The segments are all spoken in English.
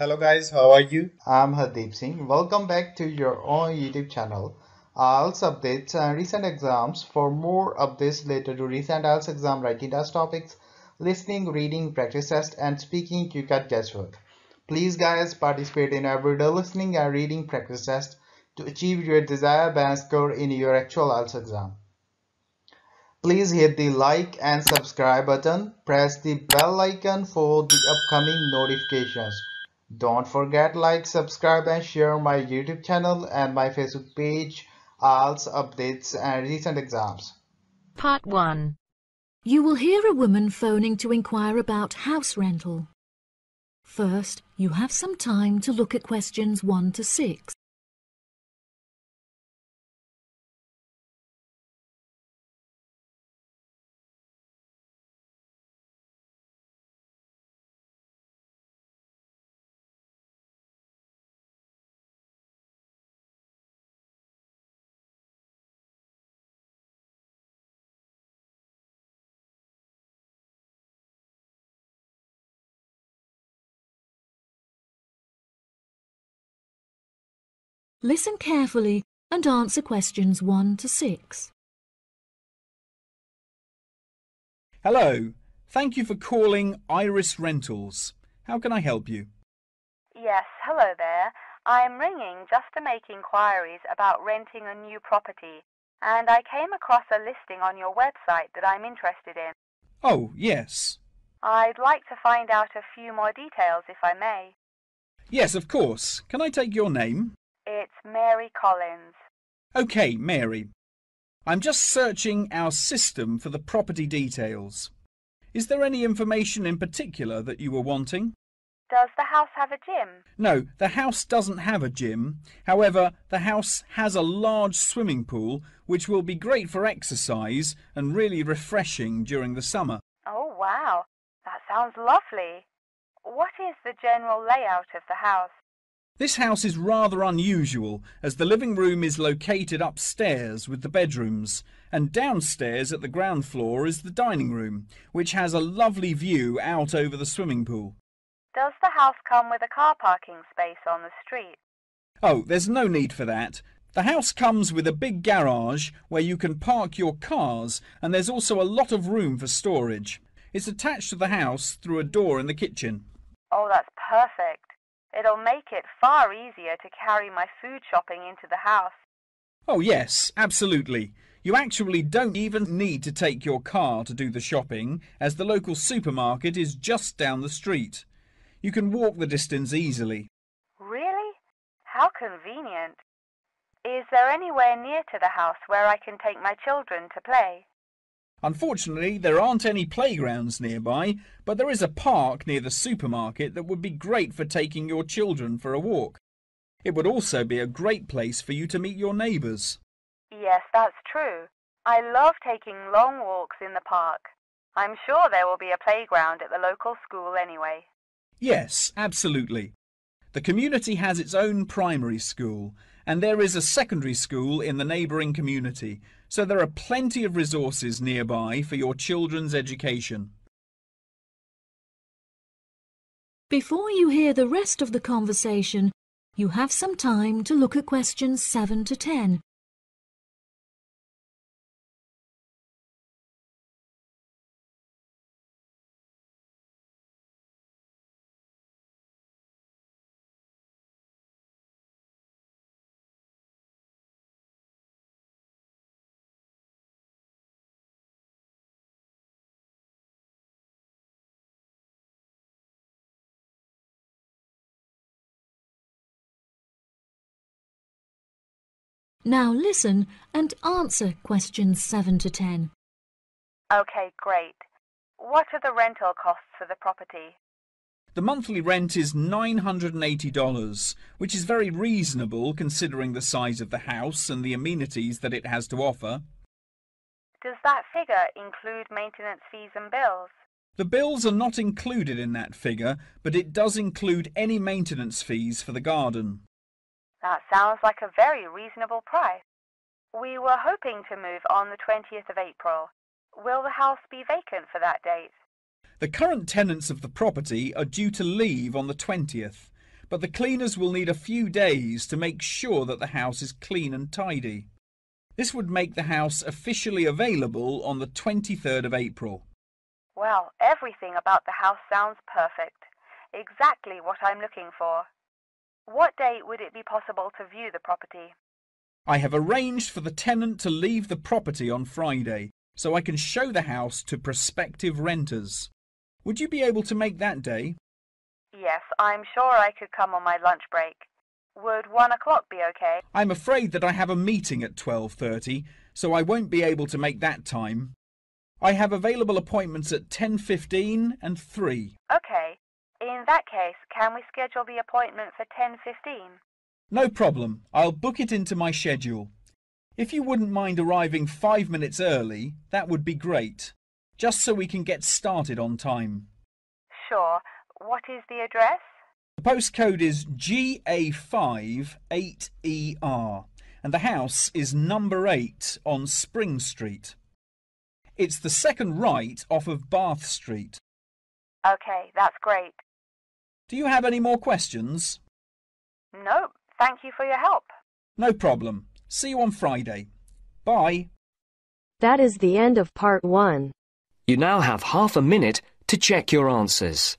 Hello guys, how are you? I'm Hardeep Singh. Welcome back to your own YouTube channel. IELTS updates and recent exams. For more updates related to recent IELTS exam writing test topics, listening, reading, practice test, and speaking, you can guesswork. Please guys participate in everyday listening and reading practice test to achieve your desired band score in your actual IELTS exam. Please hit the like and subscribe button. Press the bell icon for the upcoming notifications. Don't forget like, subscribe and share my YouTube channel and my Facebook page, IELTS updates and recent exams. Part 1. You will hear a woman phoning to inquire about house rental. First, you have some time to look at questions 1 to 6. Listen carefully and answer questions 1 to 6. Hello, thank you for calling Iris Rentals. How can I help you? Yes, hello there. I'm ringing just to make inquiries about renting a new property, and I came across a listing on your website that I'm interested in. Oh, yes. I'd like to find out a few more details if I may. Yes, of course. Can I take your name? It's Mary Collins. OK, Mary. I'm just searching our system for the property details. Is there any information in particular that you were wanting? Does the house have a gym? No, the house doesn't have a gym. However, the house has a large swimming pool, which will be great for exercise and really refreshing during the summer. Oh, wow. That sounds lovely. What is the general layout of the house? This house is rather unusual, as the living room is located upstairs with the bedrooms, and downstairs at the ground floor is the dining room, which has a lovely view out over the swimming pool. Does the house come with a car parking space on the street? Oh, there's no need for that. The house comes with a big garage where you can park your cars, and there's also a lot of room for storage. It's attached to the house through a door in the kitchen. Oh, that's perfect. It'll make it far easier to carry my food shopping into the house. Oh yes, absolutely. You actually don't even need to take your car to do the shopping, as the local supermarket is just down the street. You can walk the distance easily. Really? How convenient. Is there anywhere near to the house where I can take my children to play? Unfortunately, there aren't any playgrounds nearby, but there is a park near the supermarket that would be great for taking your children for a walk. It would also be a great place for you to meet your neighbours. Yes, that's true. I love taking long walks in the park. I'm sure there will be a playground at the local school anyway. Yes, absolutely. The community has its own primary school, and there is a secondary school in the neighbouring community, so there are plenty of resources nearby for your children's education. Before you hear the rest of the conversation, you have some time to look at questions 7 to 10. Now listen and answer questions 7 to 10. Okay, great. What are the rental costs for the property? The monthly rent is $980, which is very reasonable considering the size of the house and the amenities that it has to offer. Does that figure include maintenance fees and bills? The bills are not included in that figure, but it does include any maintenance fees for the garden. That sounds like a very reasonable price. We were hoping to move on the 20th of April. Will the house be vacant for that date? The current tenants of the property are due to leave on the 20th, but the cleaners will need a few days to make sure that the house is clean and tidy. This would make the house officially available on the 23rd of April. Well, everything about the house sounds perfect. Exactly what I'm looking for. What date would it be possible to view the property? I have arranged for the tenant to leave the property on Friday, so I can show the house to prospective renters. Would you be able to make that day? Yes, I'm sure I could come on my lunch break. Would 1 o'clock be okay? I'm afraid that I have a meeting at 12:30, so I won't be able to make that time. I have available appointments at 10:15 and 3. Okay. In that case, can we schedule the appointment for 10:15? No problem. I'll book it into my schedule. If you wouldn't mind arriving 5 minutes early, that would be great, just so we can get started on time. Sure. What is the address? The postcode is GA5 8ER, and the house is number 8 on Spring Street. It's the second right off of Bath Street. Okay, that's great. Do you have any more questions? Nope. Thank you for your help. No problem. See you on Friday. Bye. That is the end of part 1. You now have half a minute to check your answers.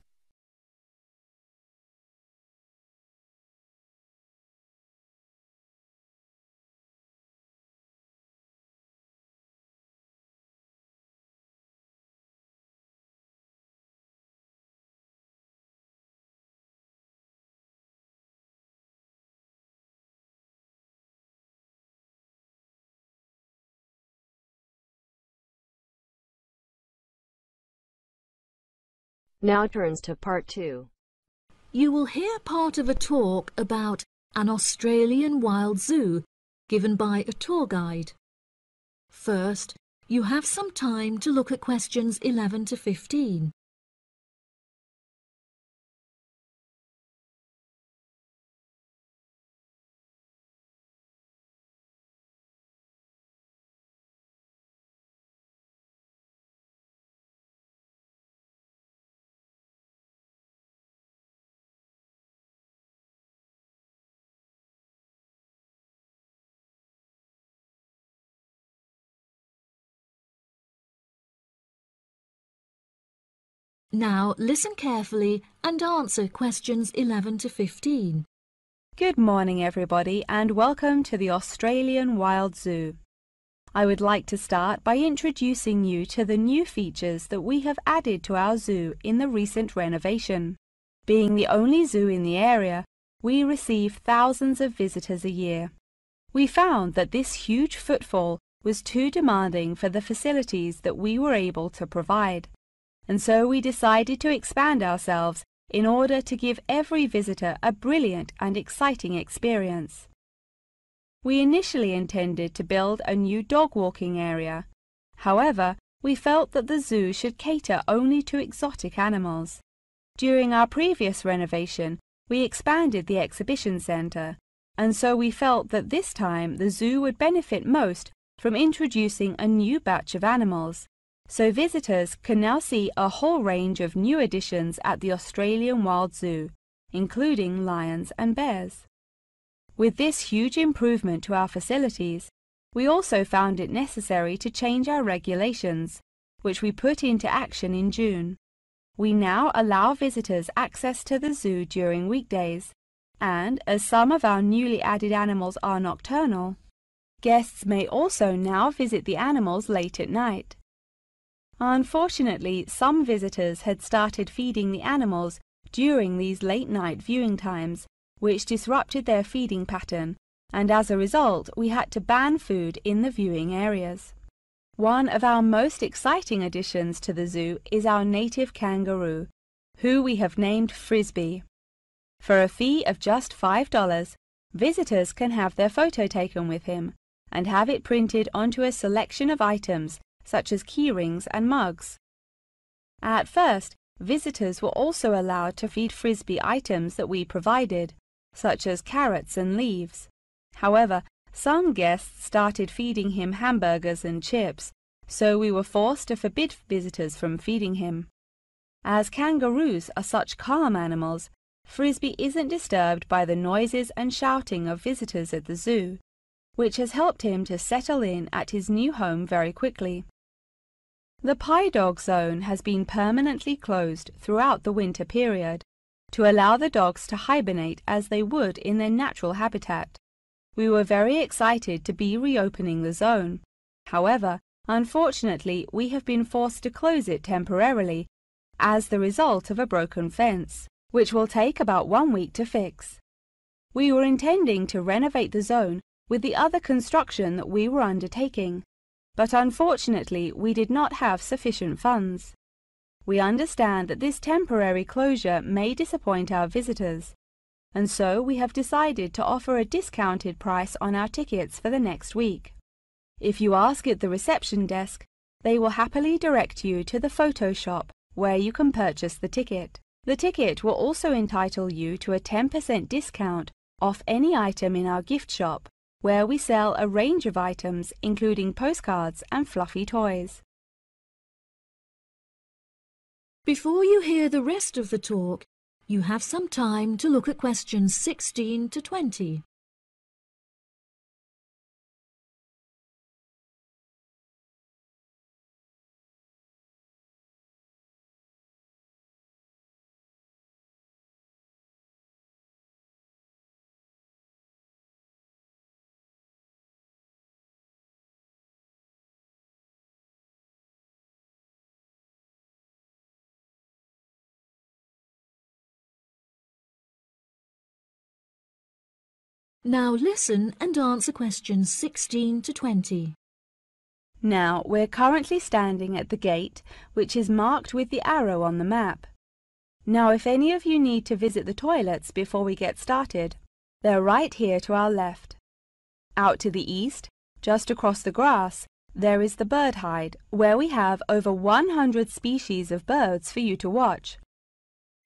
Now turns to part 2. You will hear part of a talk about an Australian wild zoo given by a tour guide. First, you have some time to look at questions 11 to 15. Now listen carefully and answer questions 11 to 15. Good morning, everybody, and welcome to the Australian Wild Zoo. I would like to start by introducing you to the new features that we have added to our zoo in the recent renovation. Being the only zoo in the area, we receive thousands of visitors a year. We found that this huge footfall was too demanding for the facilities that we were able to provide, and so we decided to expand ourselves in order to give every visitor a brilliant and exciting experience. We initially intended to build a new dog walking area. However, we felt that the zoo should cater only to exotic animals. During our previous renovation, we expanded the exhibition centre, and so we felt that this time the zoo would benefit most from introducing a new batch of animals, so visitors can now see a whole range of new additions at the Australian Wild Zoo, including lions and bears. With this huge improvement to our facilities, we also found it necessary to change our regulations, which we put into action in June. We now allow visitors access to the zoo during weekdays, and as some of our newly added animals are nocturnal, guests may also now visit the animals late at night. Unfortunately, some visitors had started feeding the animals during these late-night viewing times, which disrupted their feeding pattern, and as a result, we had to ban food in the viewing areas. One of our most exciting additions to the zoo is our native kangaroo, who we have named Frisbee. For a fee of just $5, visitors can have their photo taken with him and have it printed onto a selection of items such as keyrings and mugs. At first, visitors were also allowed to feed Frisbee items that we provided, such as carrots and leaves. However, some guests started feeding him hamburgers and chips, so we were forced to forbid visitors from feeding him. As kangaroos are such calm animals, Frisbee isn't disturbed by the noises and shouting of visitors at the zoo, which has helped him to settle in at his new home very quickly. The Pie Dog Zone has been permanently closed throughout the winter period to allow the dogs to hibernate as they would in their natural habitat. We were very excited to be reopening the zone. However, unfortunately, we have been forced to close it temporarily as the result of a broken fence, which will take about 1 week to fix. We were intending to renovate the zone with the other construction that we were undertaking, but unfortunately we did not have sufficient funds. We understand that this temporary closure may disappoint our visitors, and so we have decided to offer a discounted price on our tickets for the next week. If you ask at the reception desk, they will happily direct you to the photo shop where you can purchase the ticket. The ticket will also entitle you to a 10% discount off any item in our gift shop, where we sell a range of items including postcards and fluffy toys. Before you hear the rest of the talk, you have some time to look at questions 16 to 20. Now listen and answer questions 16 to 20. Now, we're currently standing at the gate, which is marked with the arrow on the map. Now, if any of you need to visit the toilets before we get started, they're right here to our left. Out to the east, just across the grass, there is the bird hide, where we have over 100 species of birds for you to watch.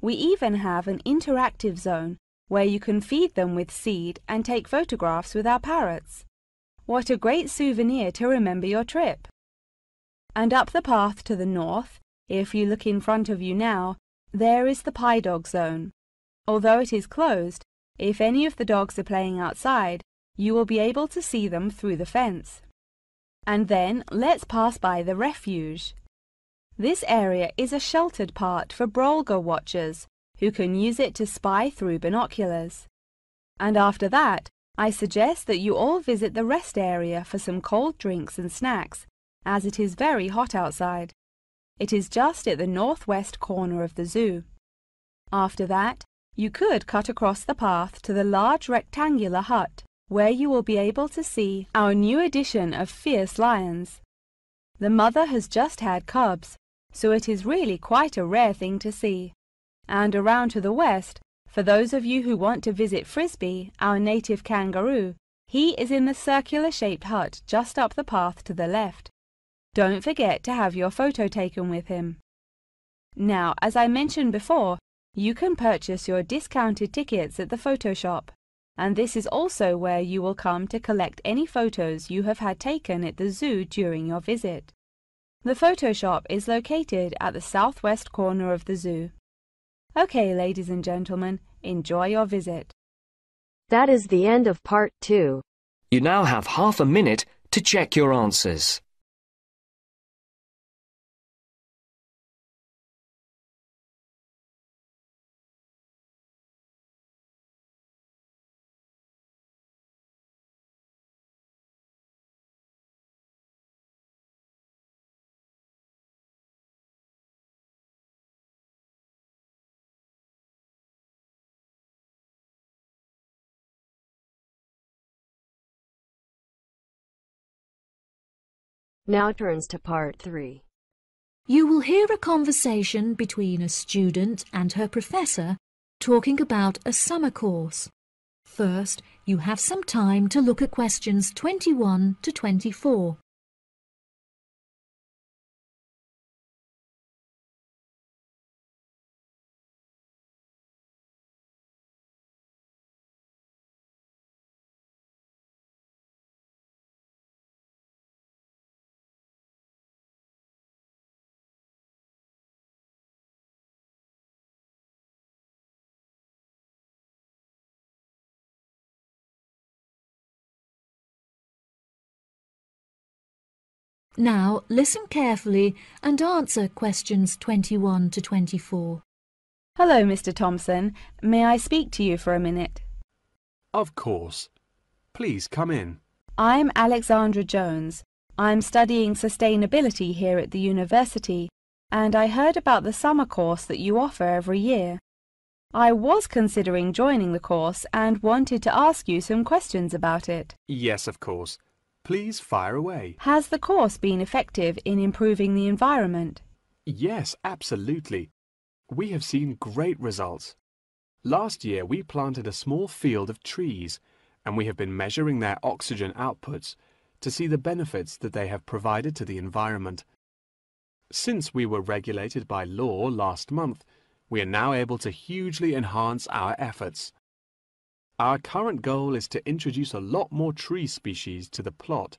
We even have an interactive zone, where you can feed them with seed and take photographs with our parrots. What a great souvenir to remember your trip! And up the path to the north, if you look in front of you now, there is the Pie Dog Zone. Although it is closed, if any of the dogs are playing outside, you will be able to see them through the fence. And then let's pass by the refuge. This area is a sheltered part for Brolga watchers, who can use it to spy through binoculars. And after that, I suggest that you all visit the rest area for some cold drinks and snacks, as it is very hot outside. It is just at the northwest corner of the zoo. After that, you could cut across the path to the large rectangular hut, where you will be able to see our new addition of fierce lions. The mother has just had cubs, so it is really quite a rare thing to see. And around to the west, for those of you who want to visit Frisbee, our native kangaroo, he is in the circular-shaped hut just up the path to the left. Don't forget to have your photo taken with him. Now, as I mentioned before, you can purchase your discounted tickets at the photo shop, and this is also where you will come to collect any photos you have had taken at the zoo during your visit. The photo shop is located at the southwest corner of the zoo. Okay, ladies and gentlemen, enjoy your visit. That is the end of part 2. You now have half a minute to check your answers. Now turns to part 3. You will hear a conversation between a student and her professor talking about a summer course. First, you have some time to look at questions 21 to 24. Now listen carefully and answer questions 21 to 24. Hello, Mr. Thompson. May I speak to you for a minute? Of course. Please come in. I'm Alexandra Jones. I'm studying sustainability here at the university, and I heard about the summer course that you offer every year. I was considering joining the course and wanted to ask you some questions about it. Yes, of course. Please fire away. Has the course been effective in improving the environment? Yes, absolutely. We have seen great results. Last year we planted a small field of trees, and we have been measuring their oxygen outputs to see the benefits that they have provided to the environment. Since we were regulated by law last month, we are now able to hugely enhance our efforts. Our current goal is to introduce a lot more tree species to the plot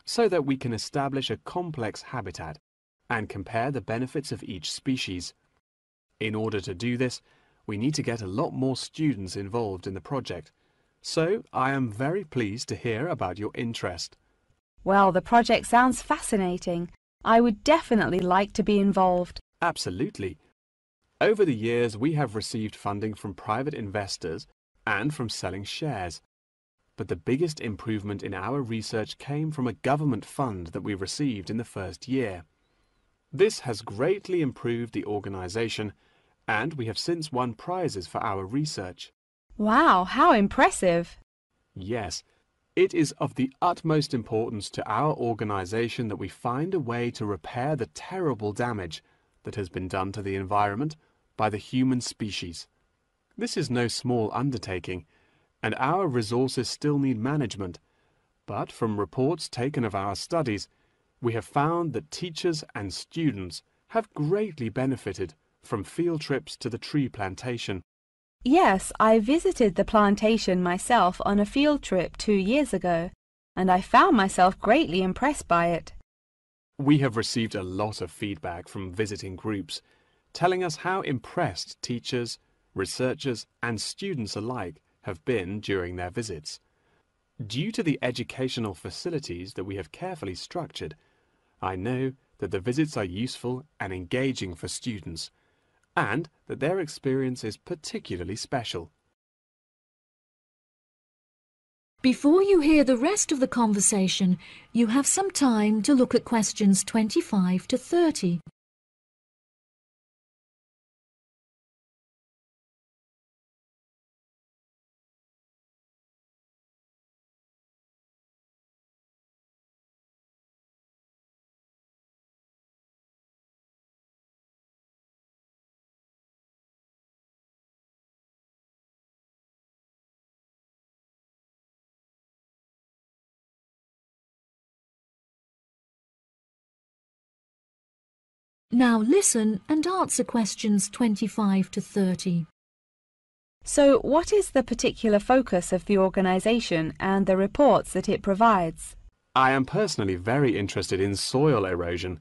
so that we can establish a complex habitat and compare the benefits of each species. In order to do this, we need to get a lot more students involved in the project. So I am very pleased to hear about your interest. Well, the project sounds fascinating. I would definitely like to be involved. Absolutely. Over the years, we have received funding from private investors and from selling shares. But the biggest improvement in our research came from a government fund that we received in the first year. This has greatly improved the organization, and we have since won prizes for our research. Wow, how impressive! Yes, it is of the utmost importance to our organization that we find a way to repair the terrible damage that has been done to the environment by the human species. This is no small undertaking, and our resources still need management. But from reports taken of our studies, we have found that teachers and students have greatly benefited from field trips to the tree plantation. Yes, I visited the plantation myself on a field trip 2 years ago, and I found myself greatly impressed by it. We have received a lot of feedback from visiting groups, telling us how impressed teachers, researchers, and students alike have been during their visits. Due to the educational facilities that we have carefully structured, I know that the visits are useful and engaging for students, and that their experience is particularly special. Before you hear the rest of the conversation, you have some time to look at questions 25 to 30. Now listen and answer questions 25 to 30. So, what is the particular focus of the organisation and the reports that it provides? I am personally very interested in soil erosion,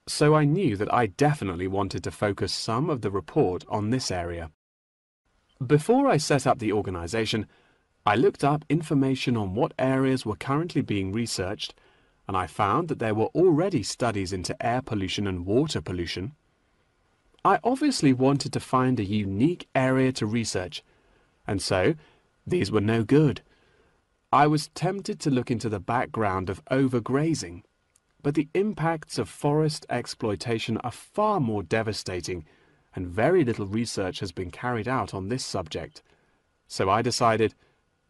so I knew that I definitely wanted to focus some of the report on this area. Before I set up the organisation, I looked up information on what areas were currently being researched, and I found that there were already studies into air pollution and water pollution. I obviously wanted to find a unique area to research, and so these were no good. I was tempted to look into the background of overgrazing, but the impacts of forest exploitation are far more devastating, and very little research has been carried out on this subject. So I decided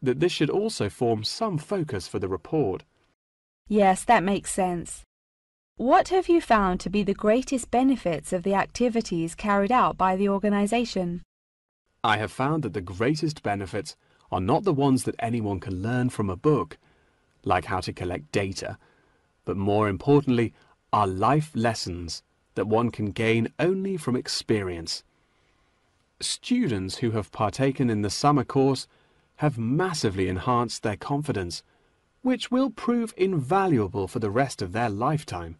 that this should also form some focus for the report. Yes, that makes sense. What have you found to be the greatest benefits of the activities carried out by the organisation? I have found that the greatest benefits are not the ones that anyone can learn from a book, like how to collect data, but more importantly are life lessons that one can gain only from experience. Students who have partaken in the summer course have massively enhanced their confidence, which will prove invaluable for the rest of their lifetime.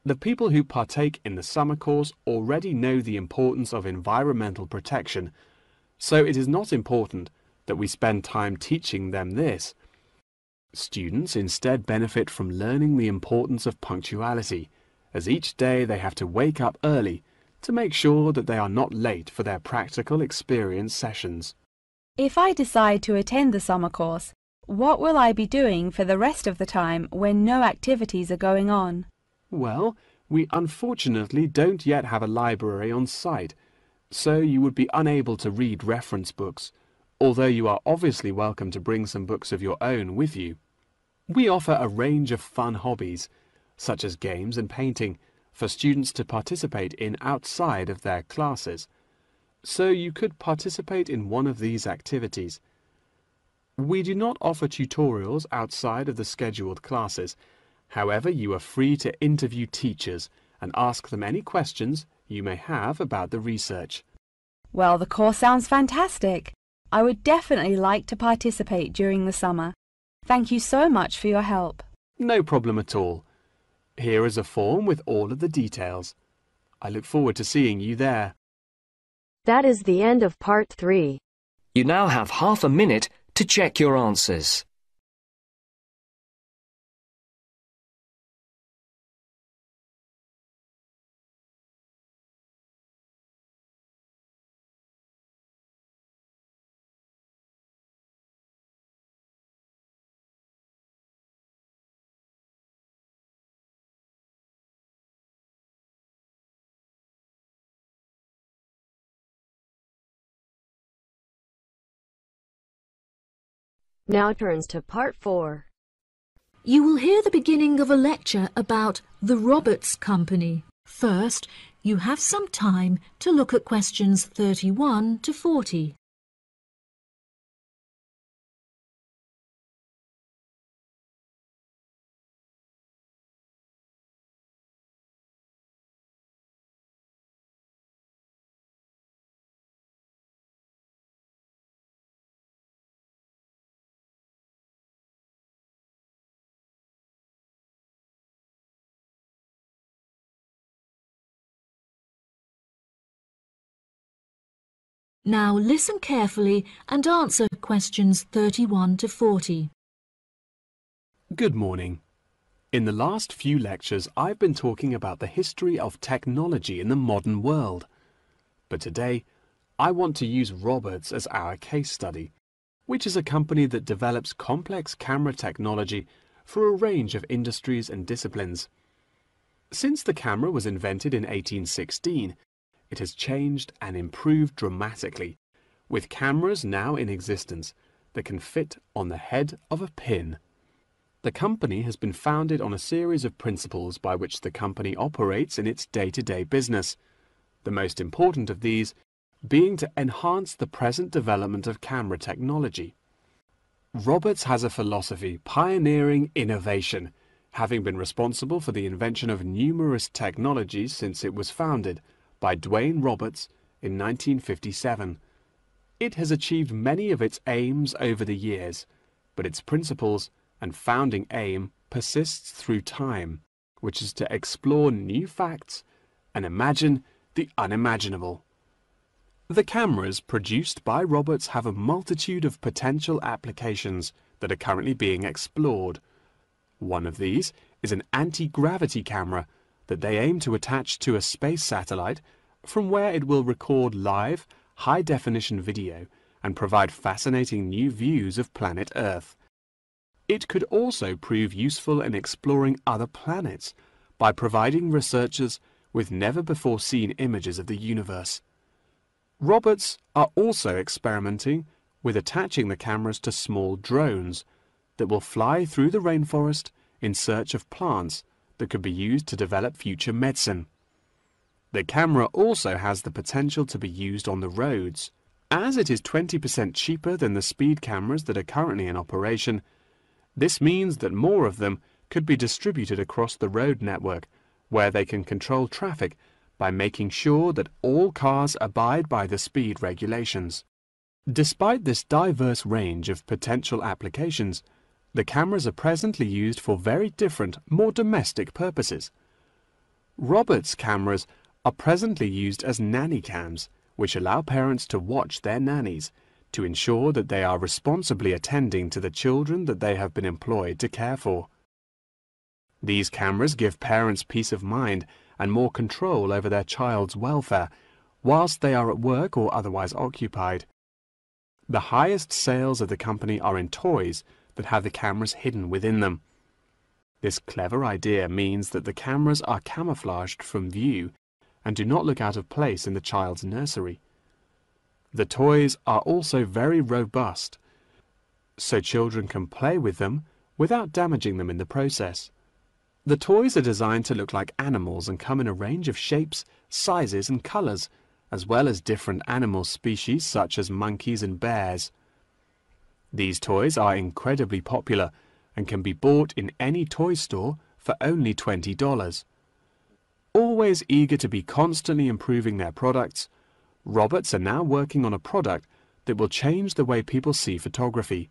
The people who partake in the summer course already know the importance of environmental protection, so it is not important that we spend time teaching them this. Students instead benefit from learning the importance of punctuality, as each day they have to wake up early to make sure that they are not late for their practical experience sessions. If I decide to attend the summer course, what will I be doing for the rest of the time when no activities are going on? Well, we unfortunately don't yet have a library on site, so you would be unable to read reference books, although you are obviously welcome to bring some books of your own with you. We offer a range of fun hobbies, such as games and painting, for students to participate in outside of their classes, so you could participate in one of these activities. We do not offer tutorials outside of the scheduled classes. However, you are free to interview teachers and ask them any questions you may have about the research. Well, the course sounds fantastic. I would definitely like to participate during the summer. Thank you so much for your help. No problem at all. Here is a form with all of the details. I look forward to seeing you there. That is the end of part 3. You now have half a minute to check your answers. Now turns to part 4. You will hear the beginning of a lecture about the Roberts Company. First, you have some time to look at questions 31 to 40. Now listen carefully and answer questions 31 to 40. Good morning. In the last few lectures, I've been talking about the history of technology in the modern world. But today, I want to use Roberts as our case study, which is a company that develops complex camera technology for a range of industries and disciplines. Since the camera was invented in 1816, it has changed and improved dramatically, with cameras now in existence that can fit on the head of a pin. The company has been founded on a series of principles by which the company operates in its day-to-day business, the most important of these being to enhance the present development of camera technology. Roberts has a philosophy pioneering innovation, having been responsible for the invention of numerous technologies since it was founded by Dwayne Roberts in 1957. It has achieved many of its aims over the years, but its principles and founding aim persists through time, which is to explore new facts and imagine the unimaginable. The cameras produced by Roberts have a multitude of potential applications that are currently being explored. One of these is an anti-gravity camera that they aim to attach to a space satellite from where it will record live, high-definition video and provide fascinating new views of planet Earth. It could also prove useful in exploring other planets by providing researchers with never-before-seen images of the universe. Roberts are also experimenting with attaching the cameras to small drones that will fly through the rainforest in search of plants that could be used to develop future medicine. The camera also has the potential to be used on the roads. As it is 20% cheaper than the speed cameras that are currently in operation, this means that more of them could be distributed across the road network, where they can control traffic by making sure that all cars abide by the speed regulations. Despite this diverse range of potential applications, the cameras are presently used for very different, more domestic purposes. Roberts cameras are presently used as nanny cams, which allow parents to watch their nannies, to ensure that they are responsibly attending to the children that they have been employed to care for. These cameras give parents peace of mind and more control over their child's welfare whilst they are at work or otherwise occupied. The highest sales of the company are in toys that have the cameras hidden within them. This clever idea means that the cameras are camouflaged from view and do not look out of place in the child's nursery. The toys are also very robust, so children can play with them without damaging them in the process. The toys are designed to look like animals and come in a range of shapes, sizes and colours, as well as different animal species such as monkeys and bears. These toys are incredibly popular and can be bought in any toy store for only $20. Always eager to be constantly improving their products, Roberts are now working on a product that will change the way people see photography.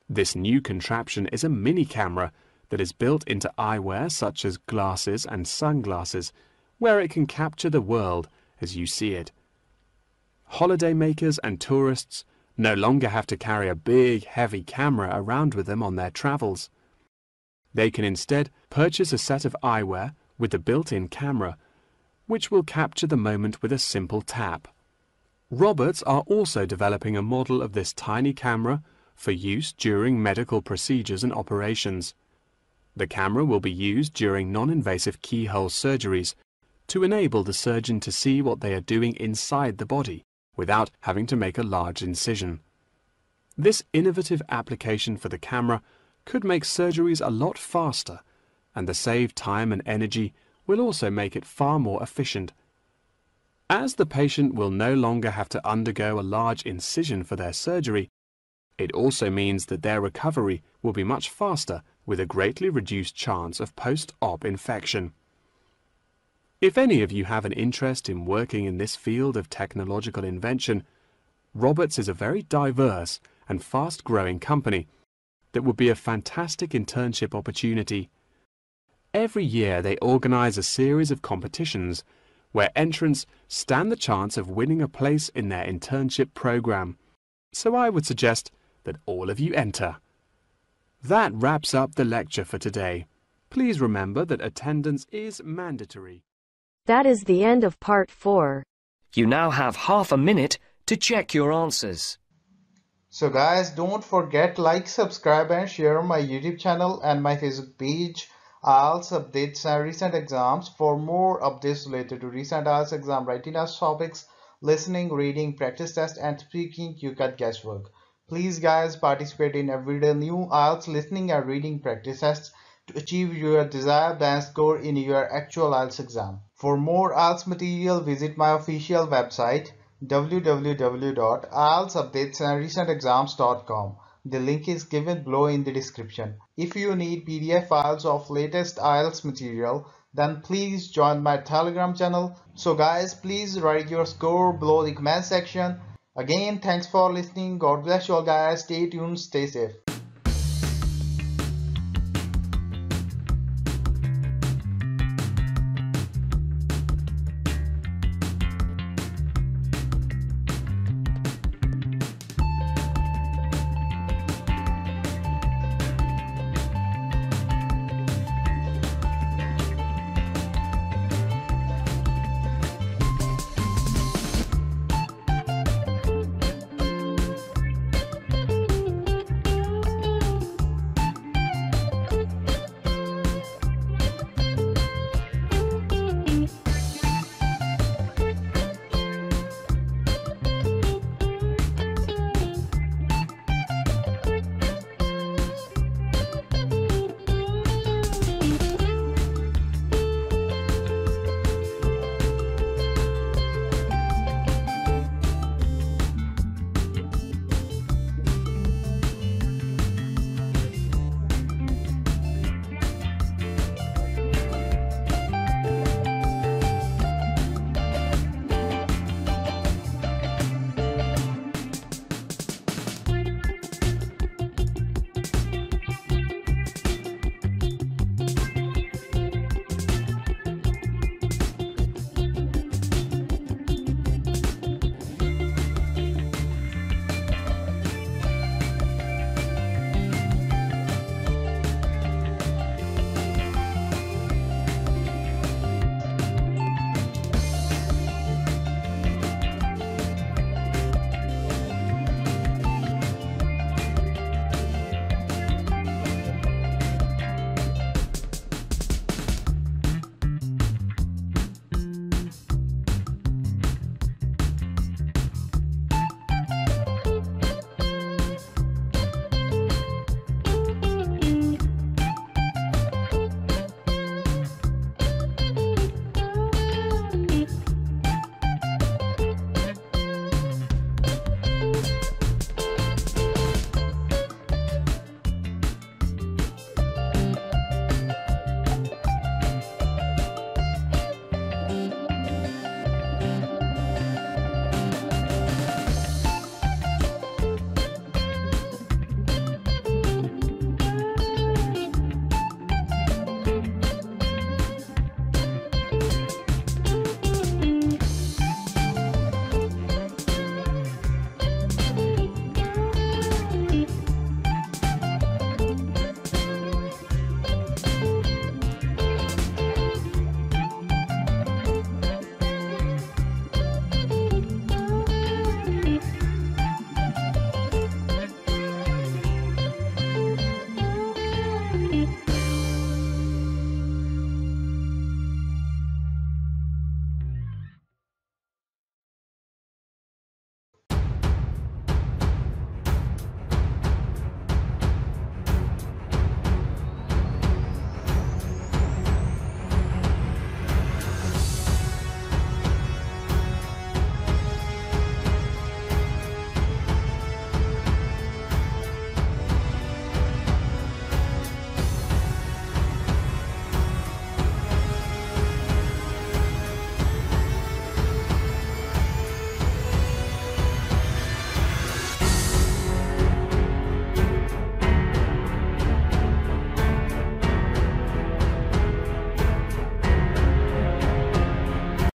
This new contraption is a mini camera that is built into eyewear such as glasses and sunglasses, where it can capture the world as you see it. Holidaymakers and tourists no longer have to carry a big, heavy camera around with them on their travels. They can instead purchase a set of eyewear with the built-in camera, which will capture the moment with a simple tap. Roberts are also developing a model of this tiny camera for use during medical procedures and operations. The camera will be used during non-invasive keyhole surgeries to enable the surgeon to see what they are doing inside the body without having to make a large incision. This innovative application for the camera could make surgeries a lot faster, and the saved time and energy will also make it far more efficient. As the patient will no longer have to undergo a large incision for their surgery, it also means that their recovery will be much faster with a greatly reduced chance of post-op infection. If any of you have an interest in working in this field of technological invention, Roberts is a very diverse and fast-growing company that would be a fantastic internship opportunity. Every year they organize a series of competitions where entrants stand the chance of winning a place in their internship program. So I would suggest that all of you enter. That wraps up the lecture for today. Please remember that attendance is mandatory. That is the end of part 4. You now have half a minute to check your answers. So guys, don't forget like, subscribe and share my YouTube channel and my Facebook page, IELTS updates and recent exams. For more updates related to recent IELTS exam writing test topics, listening, reading, practice test and speaking, you can guesswork. Please guys, participate in everyday new IELTS listening and reading practice tests to achieve your desired band score in your actual IELTS exam. For more IELTS material, visit my official website www.ieltsupdatesandrecentexams.com. The link is given below in the description. If you need PDF files of latest IELTS material, then please join my Telegram channel. So guys, please write your score below the comment section. Again, thanks for listening. God bless you all guys. Stay tuned, stay safe.